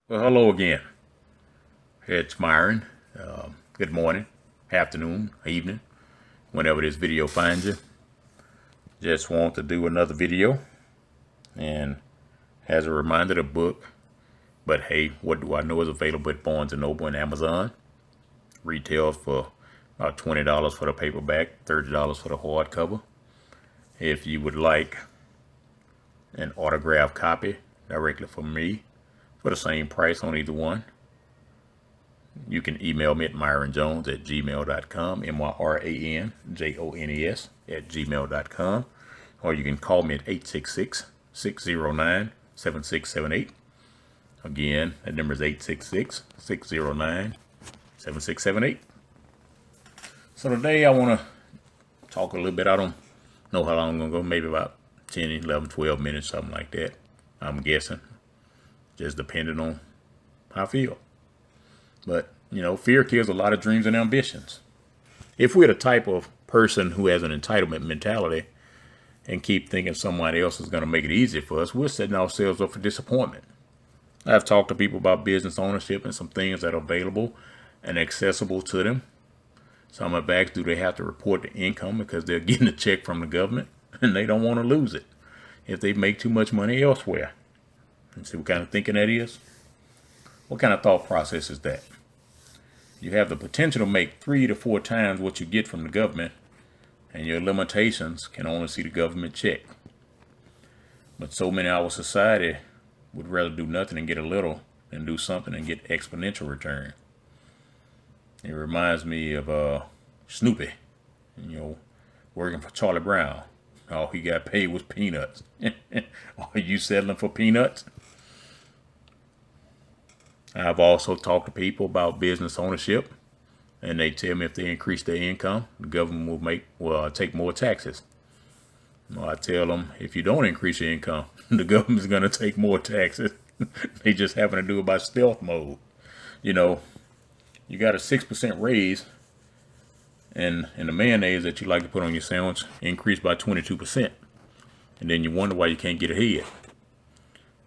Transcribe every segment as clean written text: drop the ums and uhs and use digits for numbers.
Well, hello again. It's Myron. Good morning, afternoon, evening, whenever this video finds you. Just want to do another video. And as a reminder, the book, But Hey, What Do I Know, is available at Barnes& Noble and Amazon. Retails for about $20 for the paperback, $30 for the hardcover. If you would like an autographed copy directly from me for the same price on either one, you can email me at myronjones@gmail.com, MYRANJONES@gmail.com, or you can call me at 866-609-7678. Again, that number is 866-609-7678. So today I want to talk a little bit. I don't know how long I'm going to go, maybe about 10, 11, 12 minutes, something like that. I'm guessing, just depending on how I feel. But, fear kills a lot of dreams and ambitions. If we're the type of person who has an entitlement mentality and keep thinking somebody else is going to make it easy for us, we're setting ourselves up for disappointment. I've talked to people about business ownership and some things that are available and accessible to them. Some have asked, do they have to report the income because they're getting a check from the government and they don't want to lose it if they make too much money elsewhere? And see what kind of thinking that is? What kind of thought process is that? You have the potential to make 3 to 4 times what you get from the government, and your limitations can only see the government check. But so many of our society would rather do nothing and get a little than do something and get exponential return. It reminds me of Snoopy, working for Charlie Brown. All he got paid was peanuts. Are you settling for peanuts? I've also talked to people about business ownership, and they tell me if they increase their income, the government will take more taxes. Well, I tell them if you don't increase your income, the government's going to take more taxes. They just happen to do it by stealth mode. You got a 6% raise, and the mayonnaise that you like to put on your sandwich increased by 22%, and then you wonder why you can't get ahead.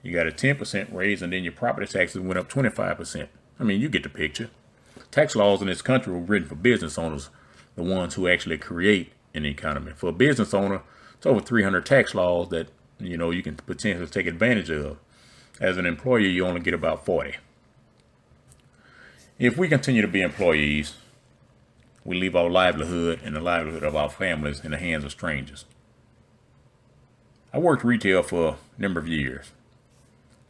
You got a 10% raise, and then your property taxes went up 25%. I mean, you get the picture. Tax laws in this country were written for business owners, the ones who actually create an economy. For a business owner, it's over 300 tax laws that, you can potentially take advantage of. As an employee, you only get about 40. If we continue to be employees, we leave our livelihood and the livelihood of our families in the hands of strangers. I worked retail for a number of years.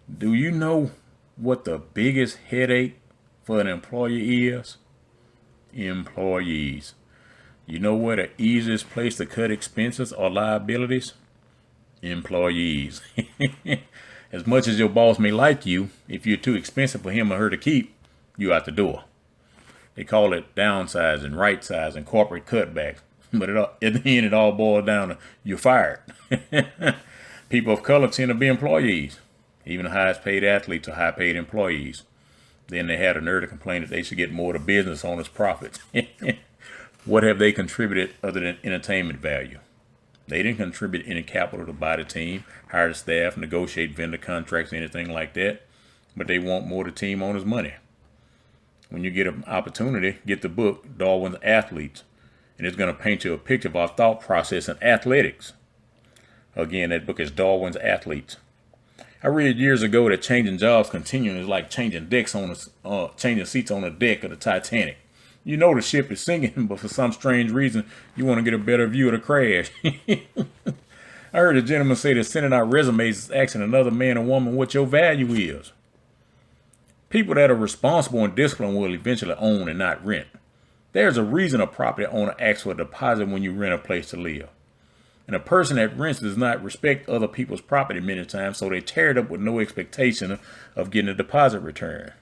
Do you know what the biggest headache for an employee is? Employees. You know where the easiest place to cut expenses or liabilities? Employees. As much as your boss may like you, if you're too expensive for him or her to keep, you're out the door. They call it downsizing, right sizing, corporate cutbacks. But at the end, it all boils down to you're fired. People of color tend to be employees. Even the highest paid athletes are high paid employees. Then they had a nerve to complain that they should get more of the business owners' profits. What have they contributed other than entertainment value? They didn't contribute any capital to buy the team, hire the staff, negotiate vendor contracts, anything like that. But they want more of the team owners' money. When you get an opportunity, get the book, Darwin's Athletes. And it's going to paint you a picture of our thought process in athletics. Again, that book is Darwin's Athletes. I read years ago that changing jobs continuing is like changing seats on the deck of the Titanic. You know the ship is sinking, but for some strange reason, you want to get a better view of the crash. I heard a gentleman say that sending out resumes is asking another man or woman what your value is. People that are responsible and disciplined will eventually own and not rent. There's a reason a property owner asks for a deposit when you rent a place to live. And a person that rents does not respect other people's property many times, so they tear it up with no expectation of getting a deposit return.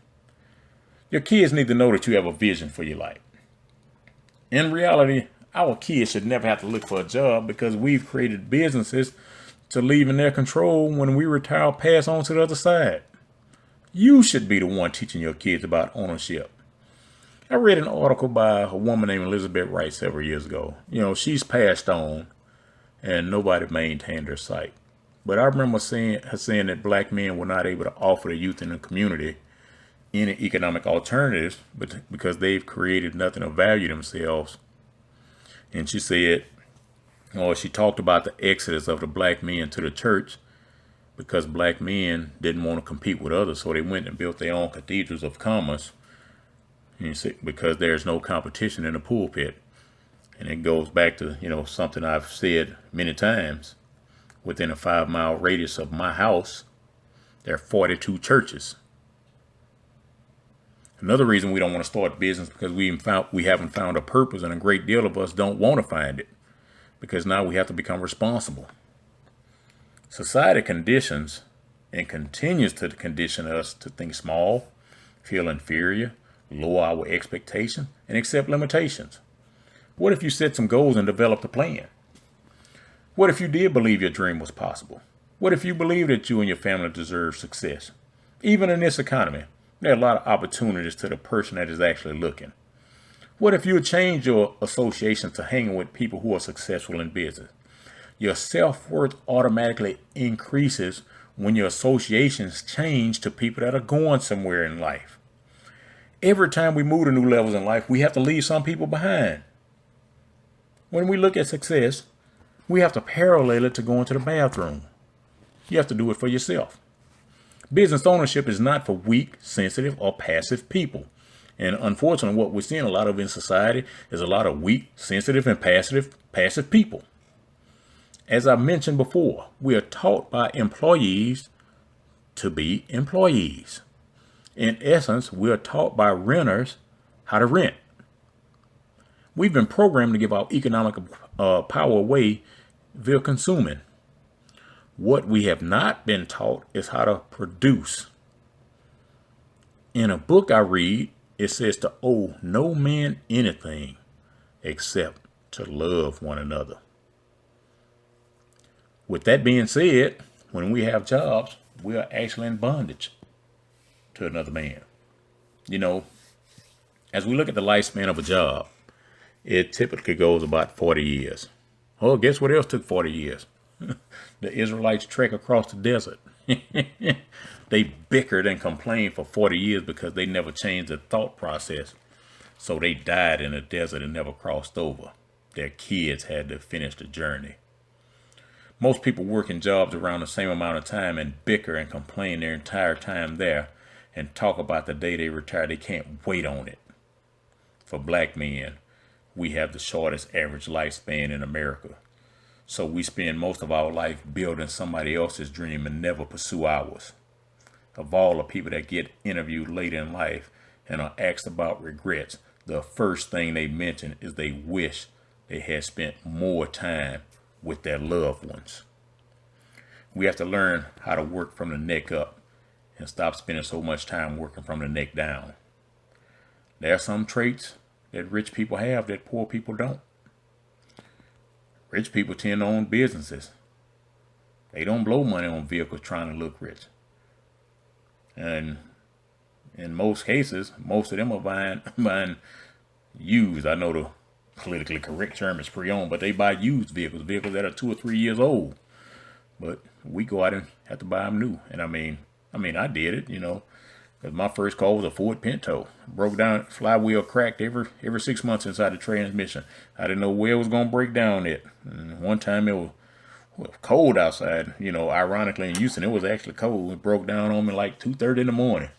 Your kids need to know that you have a vision for your life. In reality, our kids should never have to look for a job because we've created businesses to leave in their control when we retire or pass on to the other side. You should be the one teaching your kids about ownership. I read an article by a woman named Elizabeth Wright several years ago. She's passed on and nobody maintained her sight. But I remember her saying that black men were not able to offer the youth in the community any economic alternatives, but because they've created nothing of value themselves. And she said, or she talked about the exodus of the black men to the church because black men didn't want to compete with others, so they went and built their own cathedrals of commerce. And because there's no competition in the pulpit. And it goes back to, something I've said many times. Within a 5-mile radius of my house, there are 42 churches. Another reason we don't want to start business because we haven't found a purpose, and a great deal of us don't want to find it because now we have to become responsible. Society conditions and continues to condition us to think small, feel inferior, lower our expectations, and accept limitations. What if you set some goals and developed a plan? What if you did believe your dream was possible? What if you believe that you and your family deserve success? Even in this economy, there are a lot of opportunities to the person that is actually looking. What if you change your association to hanging with people who are successful in business? Your self-worth automatically increases when your associations change to people that are going somewhere in life. Every time we move to new levels in life, we have to leave some people behind. When we look at success, we have to parallel it to going to the bathroom. You have to do it for yourself. Business ownership is not for weak, sensitive, or passive people. And unfortunately, what we're seeing a lot of in society is a lot of weak, sensitive, and passive people. As I mentioned before, we are taught by employees to be employees. In essence, we are taught by renters how to rent. We've been programmed to give our economic power away via consuming. What we have not been taught is how to produce. In a book I read, it says to owe no man anything except to love one another. With that being said, when we have jobs, we are actually in bondage to another man. As we look at the lifespan of a job, it typically goes about 40 years. Oh, guess what else took 40 years? The Israelites trek across the desert. They bickered and complained for 40 years because they never changed their thought process. So they died in the desert and never crossed over. Their kids had to finish the journey. Most people work in jobs around the same amount of time and bicker and complain their entire time there and talk about the day they retire. They can't wait on it. For black men, we have the shortest average lifespan in America. So we spend most of our life building somebody else's dream and never pursue ours. Of all the people that get interviewed later in life and are asked about regrets, the first thing they mention is they wish they had spent more time with their loved ones. We have to learn how to work from the neck up and stop spending so much time working from the neck down. There are some traits that rich people have that poor people don't. Rich people tend to own businesses. They don't blow money on vehicles trying to look rich. And in most cases, most of them are buying used. I know the politically correct term is pre-owned, but they buy used vehicles that are 2 or 3 years old. But we go out and have to buy them new. And I mean, I did it, because my first car was a Ford Pinto. Broke down, flywheel cracked every 6 months inside the transmission. I didn't know where it was going to break down at. And one time it was cold outside, ironically in Houston, it was actually cold. It broke down on me like 2:30 in the morning.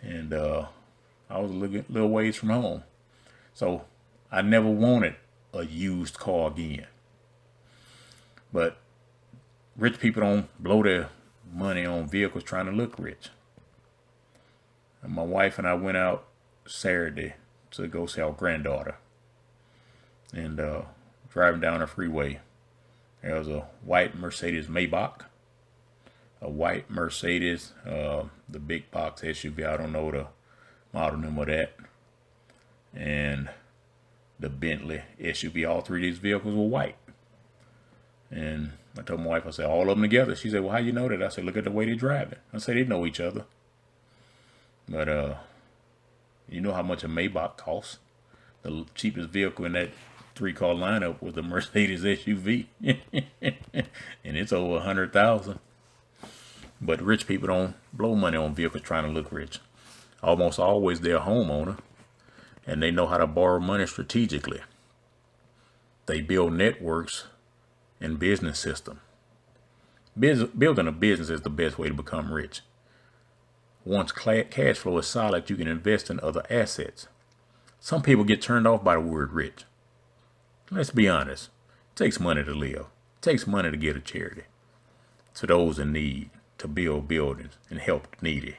And I was a little ways from home. So I never wanted a used car again. But rich people don't blow their money on vehicles trying to look rich. And my wife and I went out Saturday to go see our granddaughter. And driving down the freeway, there was a white Mercedes Maybach, a white Mercedes, the big box SUV. I don't know the model number of that. And the Bentley SUV. All three of these vehicles were white. And I told my wife, I said, all of them together. She said, well, how you know that? I said, look at the way they drive it. I said, they know each other. But you know how much a Maybach costs? The cheapest vehicle in that 3-car lineup was the Mercedes SUV. And it's over $100,000. But rich people don't blow money on vehicles trying to look rich. Almost always they're a homeowner, and they know how to borrow money strategically. They build networks and business system. Building a business is the best way to become rich. Once cash flow is solid, you can invest in other assets. Some people get turned off by the word rich. Let's be honest. It takes money to live. It takes money to give to charity, to those in need, to build buildings and help the needy.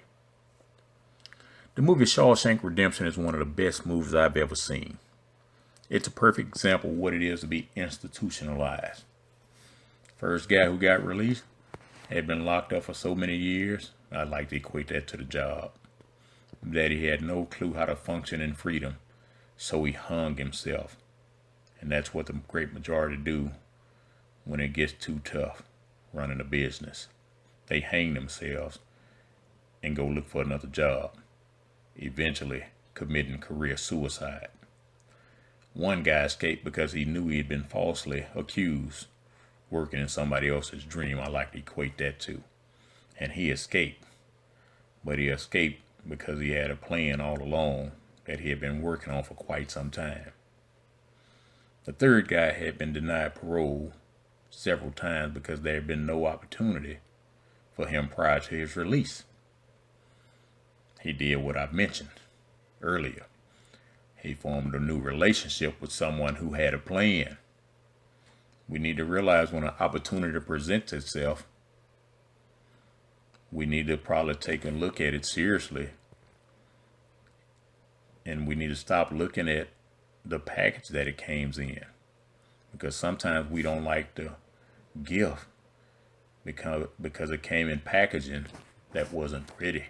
The movie Shawshank Redemption is one of the best movies I've ever seen. It's a perfect example of what it is to be institutionalized. First guy who got released had been locked up for so many years. I like to equate that to the job. That he had no clue how to function in freedom, so he hung himself. And that's what the great majority do when it gets too tough running a business. They hang themselves and go look for another job, eventually committing career suicide. One guy escaped because he knew he had been falsely accused, working in somebody else's dream. I like to equate that to. And he escaped. But he escaped because he had a plan all along that he had been working on for quite some time. The third guy had been denied parole several times because there had been no opportunity for him prior to his release. He did what I mentioned earlier. He formed a new relationship with someone who had a plan. We need to realize when an opportunity presents itself, we need to probably take a look at it seriously. And we need to stop looking at the package that it comes in. Because sometimes we don't like the gift because it came in packaging that wasn't pretty.